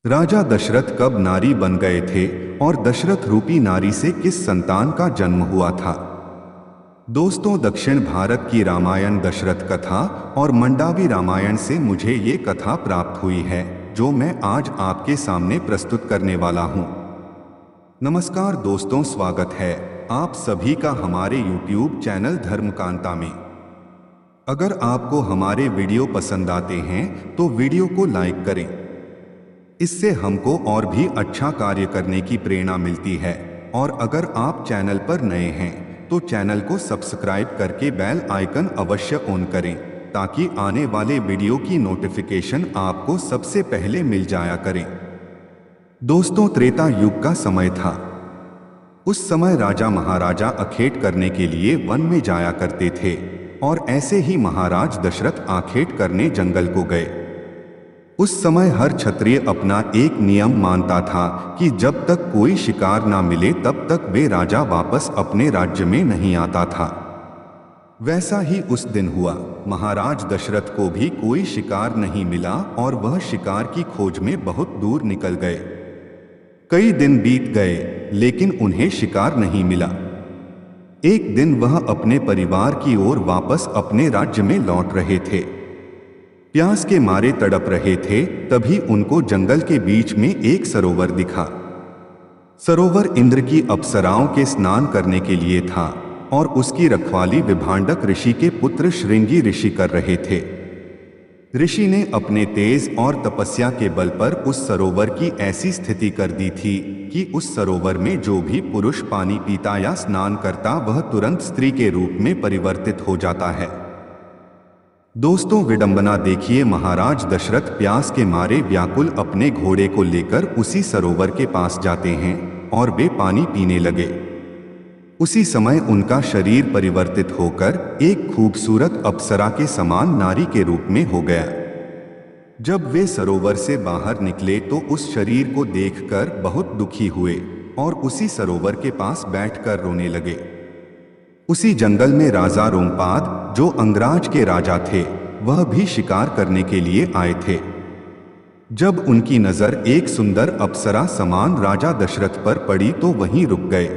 राजा दशरथ कब नारी बन गए थे और दशरथ रूपी नारी से किस संतान का जन्म हुआ था। दोस्तों, दक्षिण भारत की रामायण दशरथ कथा और मंडावी रामायण से मुझे ये कथा प्राप्त हुई है, जो मैं आज आपके सामने प्रस्तुत करने वाला हूँ। नमस्कार दोस्तों, स्वागत है आप सभी का हमारे YouTube चैनल धर्मकांता में। अगर आपको हमारे वीडियो पसंद आते हैं तो वीडियो को लाइक करें। इससे हमको और भी अच्छा कार्य करने की प्रेरणा मिलती है। और अगर आप चैनल पर नए हैं तो चैनल को सब्सक्राइब करके बेल आइकन अवश्य ऑन करें, ताकि आने वाले वीडियो की नोटिफिकेशन आपको सबसे पहले मिल जाया करें। दोस्तों, त्रेता युग का समय था। उस समय राजा महाराजा अखेट करने के लिए वन में जाया करते थे, और ऐसे ही महाराज दशरथ आखेट करने जंगल को गए। उस समय हर क्षत्रिय अपना एक नियम मानता था कि जब तक कोई शिकार ना मिले तब तक वे राजा वापस अपने राज्य में नहीं आता था। वैसा ही उस दिन हुआ। महाराज दशरथ को भी कोई शिकार नहीं मिला और वह शिकार की खोज में बहुत दूर निकल गए। कई दिन बीत गए, लेकिन उन्हें शिकार नहीं मिला। एक दिन वह अपने परिवार की ओर वापस अपने राज्य में लौट रहे थे। प्यास के मारे तड़प रहे थे, तभी उनको जंगल के बीच में एक सरोवर दिखा। सरोवर इंद्र की अप्सराओं के स्नान करने के लिए था, और उसकी रखवाली विभांडक ऋषि के पुत्र श्रृंगी ऋषि कर रहे थे। ऋषि ने अपने तेज और तपस्या के बल पर उस सरोवर की ऐसी स्थिति कर दी थी कि उस सरोवर में जो भी पुरुष पानी पीता या स्नान करता वह तुरंत स्त्री के रूप में परिवर्तित हो जाता है। दोस्तों, विडंबना देखिए। महाराज दशरथ प्यास के मारे व्याकुल अपने घोड़े को लेकर उसी सरोवर के पास जाते हैं और वे पानी पीने लगे। उसी समय उनका शरीर परिवर्तित होकर एक खूबसूरत अप्सरा के समान नारी के रूप में हो गया। जब वे सरोवर से बाहर निकले तो उस शरीर को देखकर बहुत दुखी हुए और उसी सरोवर के पास बैठकर रोने लगे। उसी जंगल में राजा रोमपाद, जो अंगराज के राजा थे, वह भी शिकार करने के लिए आए थे। जब उनकी नजर एक सुंदर अप्सरा समान राजा दशरथ पर पड़ी तो वहीं रुक गए।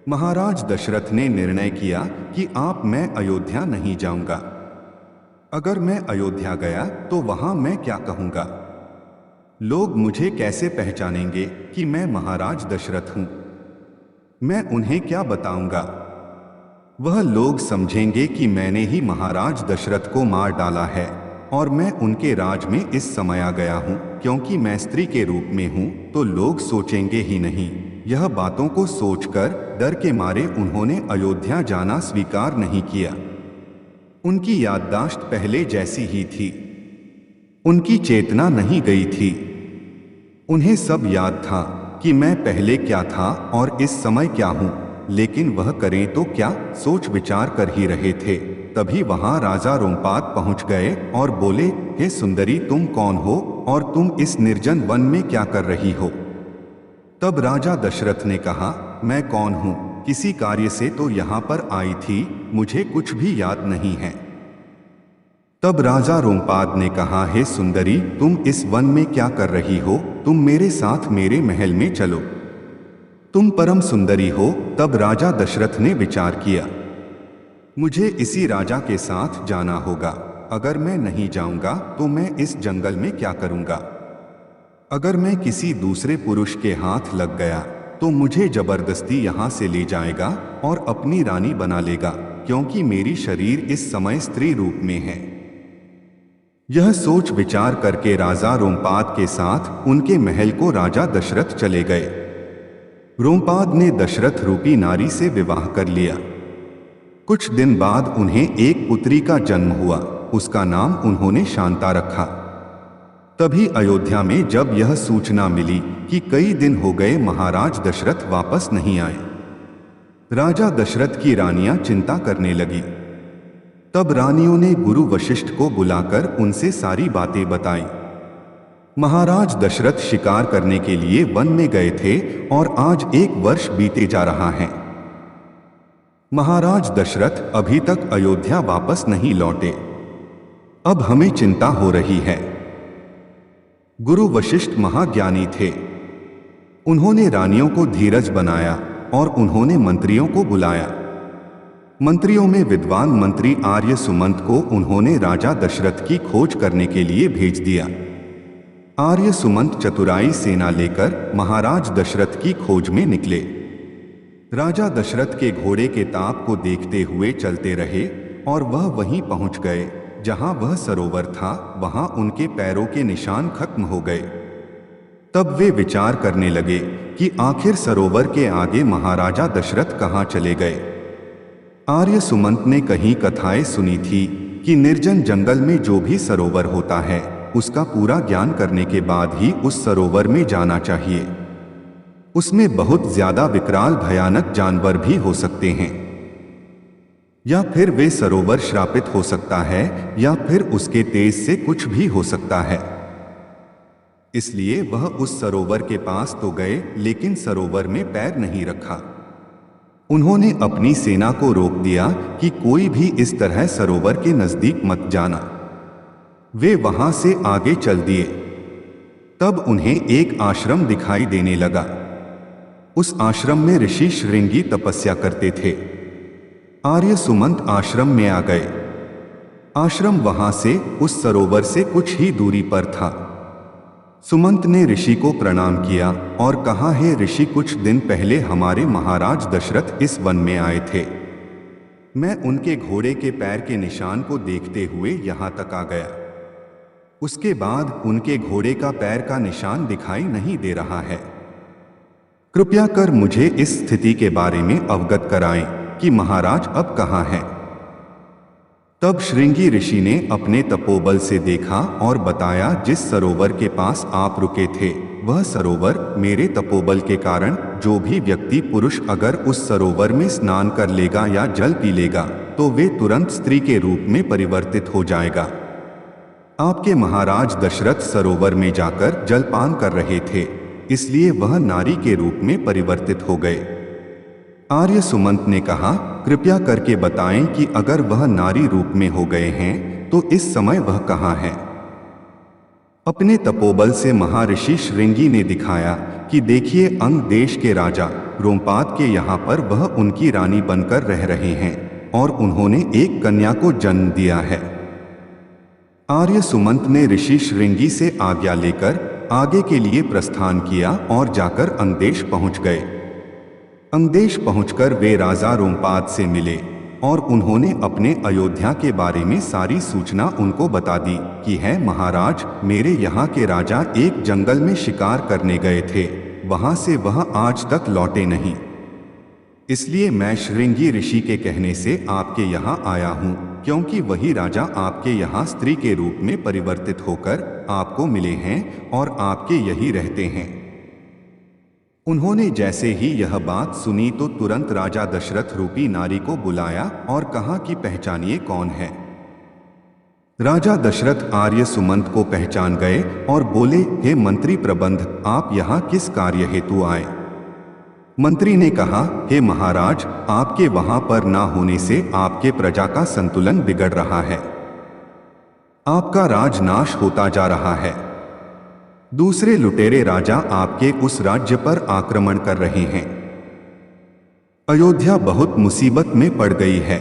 महाराज दशरथ ने निर्णय किया कि मैं अयोध्या नहीं जाऊंगा। अगर मैं अयोध्या गया तो वहां मैं क्या कहूंगा? लोग मुझे कैसे पहचानेंगे कि मैं महाराज दशरथ हूं? मैं उन्हें क्या बताऊंगा? वह लोग समझेंगे कि मैंने ही महाराज दशरथ को मार डाला है और मैं उनके राज में इस समय आ गया हूँ क्योंकि मैं स्त्री के रूप में हूँ, तो लोग सोचेंगे ही नहीं। यह बातों को सोचकर डर के मारे उन्होंने अयोध्या जाना स्वीकार नहीं किया। उनकी याददाश्त पहले जैसी ही थी। उनकी चेतना नहीं गई थी। उन्हें सब याद था कि मैं पहले क्या था और इस समय क्या हूँ, लेकिन वह करें तो क्या, सोच विचार कर ही रहे थे। तभी वहां राजा रोमपाद पहुंच गए और बोले, हे सुंदरी, तुम कौन हो और तुम इस निर्जन वन में क्या कर रही हो? तब राजा दशरथ ने कहा, मैं कौन हूं? किसी कार्य से तो यहाँ पर आई थी, मुझे कुछ भी याद नहीं है। तब राजा रोमपाद ने कहा, हे सुंदरी, तुम इस वन में क्या कर रही हो? तुम मेरे साथ मेरे महल में चलो, तुम परम सुंदरी हो। तब राजा दशरथ ने विचार किया, मुझे इसी राजा के साथ जाना होगा। अगर मैं नहीं जाऊंगा तो मैं इस जंगल में क्या करूंगा? अगर मैं किसी दूसरे पुरुष के हाथ लग गया तो मुझे जबरदस्ती यहाँ से ले जाएगा और अपनी रानी बना लेगा, क्योंकि मेरी शरीर इस समय स्त्री रूप में है। यह सोच विचार करके राजा रोमपाद के साथ उनके महल को राजा दशरथ चले गए। रोमपाद ने दशरथ रूपी नारी से विवाह कर लिया। कुछ दिन बाद उन्हें एक पुत्री का जन्म हुआ। उसका नाम उन्होंने शांता रखा। तभी अयोध्या में जब यह सूचना मिली कि कई दिन हो गए महाराज दशरथ वापस नहीं आए, राजा दशरथ की रानियां चिंता करने लगी। तब रानियों ने गुरु वशिष्ठ को बुलाकर उनसे सारी बातें बताई। महाराज दशरथ शिकार करने के लिए वन में गए थे और आज 1 वर्ष बीते जा रहा है। महाराज दशरथ अभी तक अयोध्या वापस नहीं लौटे। अब हमें चिंता हो रही है। गुरु वशिष्ठ महाज्ञानी थे। उन्होंने रानियों को धीरज बनाया और उन्होंने मंत्रियों को बुलाया। मंत्रियों में विद्वान मंत्री आर्य सुमंत को उन्होंने राजा दशरथ की खोज करने के लिए भेज दिया। आर्य सुमंत चतुराई सेना लेकर महाराज दशरथ की खोज में निकले। राजा दशरथ के घोड़े के ताप को देखते हुए चलते रहे और वह वहीं पहुंच गए जहां वह सरोवर था। वहां उनके पैरों के निशान खत्म हो गए। तब वे विचार करने लगे कि आखिर सरोवर के आगे महाराजा दशरथ कहाँ चले गए। आर्य सुमंत ने कहीं कथाएं सुनी थी कि निर्जन जंगल में जो भी सरोवर होता है उसका पूरा ज्ञान करने के बाद ही उस सरोवर में जाना चाहिए। उसमें बहुत ज्यादा विकराल भयानक जानवर भी हो सकते हैं, या फिर वे सरोवर श्रापित हो सकता है, या फिर उसके तेज से कुछ भी हो सकता है। इसलिए वह उस सरोवर के पास तो गए लेकिन सरोवर में पैर नहीं रखा। उन्होंने अपनी सेना को रोक दिया कि कोई भी इस तरह सरोवर के नजदीक मत जाना। वे वहां से आगे चल दिए। तब उन्हें एक आश्रम दिखाई देने लगा। उस आश्रम में ऋषि श्रृंगी तपस्या करते थे। आर्य सुमंत आश्रम में आ गए। आश्रम वहां से उस सरोवर से कुछ ही दूरी पर था। सुमंत ने ऋषि को प्रणाम किया और कहा, हे ऋषि, कुछ दिन पहले हमारे महाराज दशरथ इस वन में आए थे। मैं उनके घोड़े के पैर के निशान को देखते हुए यहाँ तक आ गया। उसके बाद उनके घोड़े का पैर का निशान दिखाई नहीं दे रहा है। कृपया कर मुझे इस स्थिति के बारे में अवगत कराएं कि महाराज अब कहाँ हैं। तब श्रृंगी ऋषि ने अपने तपोबल से देखा और बताया, जिस सरोवर के पास आप रुके थे वह सरोवर मेरे तपोबल के कारण जो भी व्यक्ति पुरुष अगर उस सरोवर में स्नान कर लेगा या जल पी लेगा तो वे तुरंत स्त्री के रूप में परिवर्तित हो जाएगा। आपके महाराज दशरथ सरोवर में जाकर जलपान कर रहे थे, इसलिए वह नारी के रूप में परिवर्तित हो गए। आर्य सुमंत ने कहा, कृपया करके बताएं कि अगर वह नारी रूप में हो गए हैं तो इस समय वह कहाँ है। अपने तपोबल से महर्षि श्रृंगी ने दिखाया कि देखिए, अंग देश के राजा रोमपाद के यहाँ पर वह उनकी रानी बनकर रह रहे हैं और उन्होंने एक कन्या को जन्म दिया है। आर्य सुमंत ने ऋषि श्रृंगी से आज्ञा लेकर आगे के लिए प्रस्थान किया और जाकर अंगदेश पहुंच गए। अंगदेश पहुंचकर वे राजा रोमपाद से मिले और उन्होंने अपने अयोध्या के बारे में सारी सूचना उनको बता दी कि है महाराज, मेरे यहाँ के राजा एक जंगल में शिकार करने गए थे, वहां से वह आज तक लौटे नहीं। इसलिए मैं श्रृंगी ऋषि के कहने से आपके यहाँ आया हूँ, क्योंकि वही राजा आपके यहाँ स्त्री के रूप में परिवर्तित होकर आपको मिले हैं और आपके यही रहते हैं। उन्होंने जैसे ही यह बात सुनी तो तुरंत राजा दशरथ रूपी नारी को बुलाया और कहा कि पहचानिए कौन है। राजा दशरथ आर्य सुमंत को पहचान गए और बोले, हे मंत्री प्रबंध, आप यहाँ किस कार्य हेतु आए। मंत्री ने कहा, हे महाराज, आपके वहां पर ना होने से आपके प्रजा का संतुलन बिगड़ रहा है। आपका राजनाश होता जा रहा है। दूसरे लुटेरे राजा आपके उस राज्य पर आक्रमण कर रहे हैं। अयोध्या बहुत मुसीबत में पड़ गई है।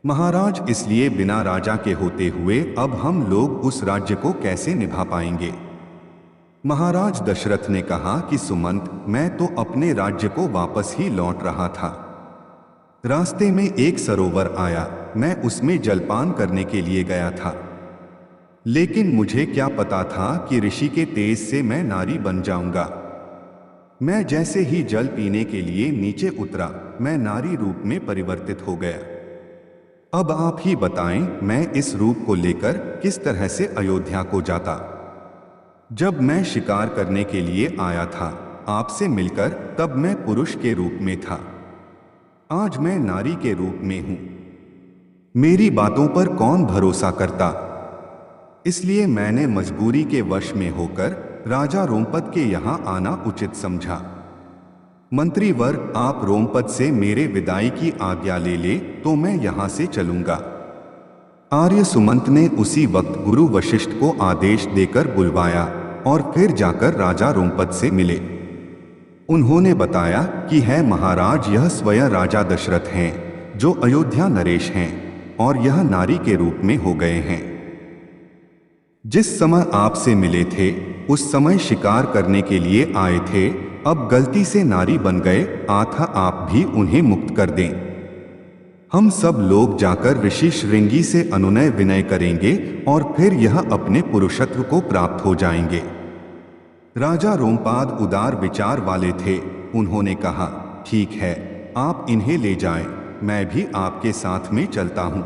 महाराज, इसलिए बिना राजा के होते हुए अब हम लोग उस राज्य को कैसे निभा पाएंगे। महाराज दशरथ ने कहा कि सुमंत, मैं तो अपने राज्य को वापस ही लौट रहा था। रास्ते में एक सरोवर आया, मैं उसमें जलपान करने के लिए गया था, लेकिन मुझे क्या पता था कि ऋषि के तेज से मैं नारी बन जाऊंगा। मैं जैसे ही जल पीने के लिए नीचे उतरा, मैं नारी रूप में परिवर्तित हो गया। अब आप ही बताएं, मैं इस रूप को लेकर किस तरह से अयोध्या को जाता। जब मैं शिकार करने के लिए आया था आपसे मिलकर, तब मैं पुरुष के रूप में था। आज मैं नारी के रूप में हूं। मेरी बातों पर कौन भरोसा करता। इसलिए मैंने मजबूरी के वश में होकर राजा रोमपद के यहाँ आना उचित समझा। मंत्रीवर, आप रोमपद से मेरे विदाई की आज्ञा ले ले तो मैं यहाँ से चलूंगा। आर्य सुमंत ने उसी वक्त गुरु वशिष्ठ को आदेश देकर बुलवाया और फिर जाकर राजा रोमपद से मिले। उन्होंने बताया कि है महाराज, यह स्वयं राजा दशरथ हैं जो अयोध्या नरेश हैं और यह नारी के रूप में हो गए हैं। जिस समय आपसे मिले थे उस समय शिकार करने के लिए आए थे, अब गलती से नारी बन गए, अतः आप भी उन्हें मुक्त कर दें। हम सब लोग जाकर ऋषि श्रृंगी से अनुनय विनय करेंगे और फिर यह अपने पुरुषत्व को प्राप्त हो जाएंगे। राजा रोमपाद उदार विचार वाले थे। उन्होंने कहा, ठीक है, आप इन्हें ले जाएं, मैं भी आपके साथ में चलता हूँ।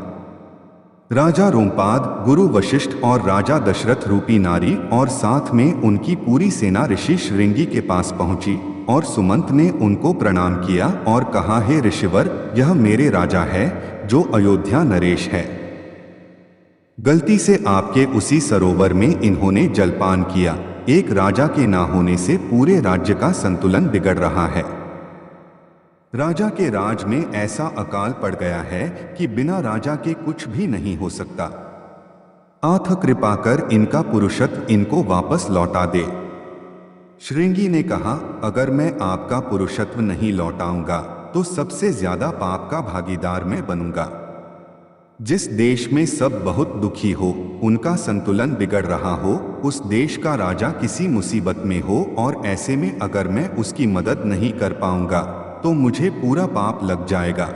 राजा रोमपाद, गुरु वशिष्ठ और राजा दशरथ रूपी नारी और साथ में उनकी पूरी सेना ऋषि श्रृंगी के पास पहुंची और सुमंत ने उनको प्रणाम किया और कहा, हे ऋषिवर, यह मेरे राजा है जो अयोध्या नरेश है। गलती से आपके उसी सरोवर में इन्होंने जलपान किया। एक राजा के ना होने से पूरे राज्य का संतुलन बिगड़ रहा है। राजा के राज में ऐसा अकाल पड़ गया है कि बिना राजा के कुछ भी नहीं हो सकता। अतः कृपा कर इनका पुरुषत्व इनको वापस लौटा दे। श्रृंगी ने कहा, अगर मैं आपका पुरुषत्व नहीं लौटाऊंगा तो सबसे ज्यादा पाप का भागीदार मैं बनूंगा। जिस देश में सब बहुत दुखी हो, उनका संतुलन बिगड़ रहा हो, उस देश का राजा किसी मुसीबत में हो और ऐसे में अगर मैं उसकी मदद नहीं कर पाऊंगा तो मुझे पूरा पाप लग जाएगा।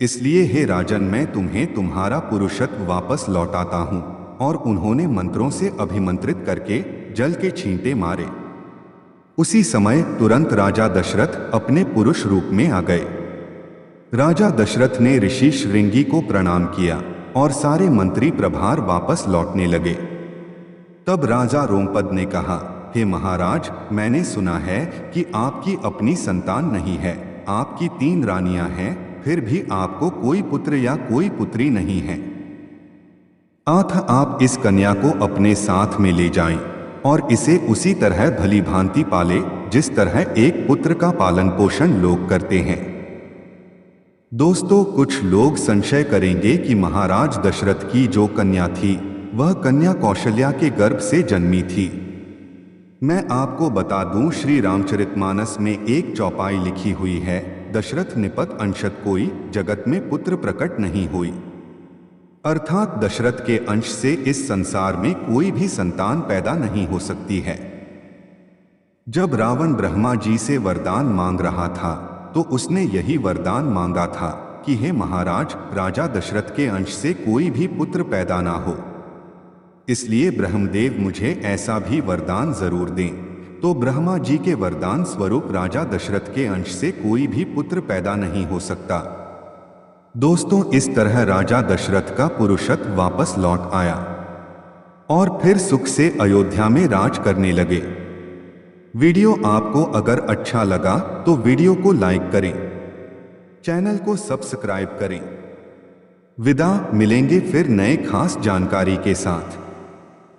इसलिए हे राजन, मैं तुम्हें तुम्हारा पुरुषत्व वापस लौटाता हूं। और उन्होंने मंत्रों से अभिमंत्रित करके जल के छींटे मारे। उसी समय तुरंत राजा दशरथ अपने पुरुष रूप में आ गए। राजा दशरथ ने ऋषि श्रृंगी को प्रणाम किया और सारे मंत्री प्रभार वापस लौटने लगे। तब राजा रोमपद ने कहा, हे महाराज, मैंने सुना है कि आपकी अपनी संतान नहीं है। आपकी 3 रानियां हैं, फिर भी आपको कोई पुत्र या कोई पुत्री नहीं है। अतः आप इस कन्या को अपने साथ में ले जाएं और इसे उसी तरह भली भांति पाले जिस तरह एक पुत्र का पालन पोषण लोग करते हैं। दोस्तों, कुछ लोग संशय करेंगे कि महाराज दशरथ की जो कन्या थी वह कन्या कौशल्या के गर्भ से जन्मी थी। मैं आपको बता दूं, श्री रामचरितमानस में एक चौपाई लिखी हुई है, दशरथ निपत अंशत कोई, जगत में पुत्र प्रकट नहीं हुई। अर्थात दशरथ के अंश से इस संसार में कोई भी संतान पैदा नहीं हो सकती है। जब रावण ब्रह्मा जी से वरदान मांग रहा था तो उसने यही वरदान मांगा था कि हे महाराज, राजा दशरथ के अंश से कोई भी पुत्र पैदा ना हो। इसलिए ब्रह्मदेव मुझे ऐसा भी वरदान जरूर दें। तो ब्रह्मा जी के वरदान स्वरूप राजा दशरथ के अंश से कोई भी पुत्र पैदा नहीं हो सकता। दोस्तों, इस तरह राजा दशरथ का पुरुषत्व वापस लौट आया और फिर सुख से अयोध्या में राज करने लगे। वीडियो आपको अगर अच्छा लगा तो वीडियो को लाइक करें, चैनल को सब्सक्राइब करें। विदा, मिलेंगे फिर नए खास जानकारी के साथ।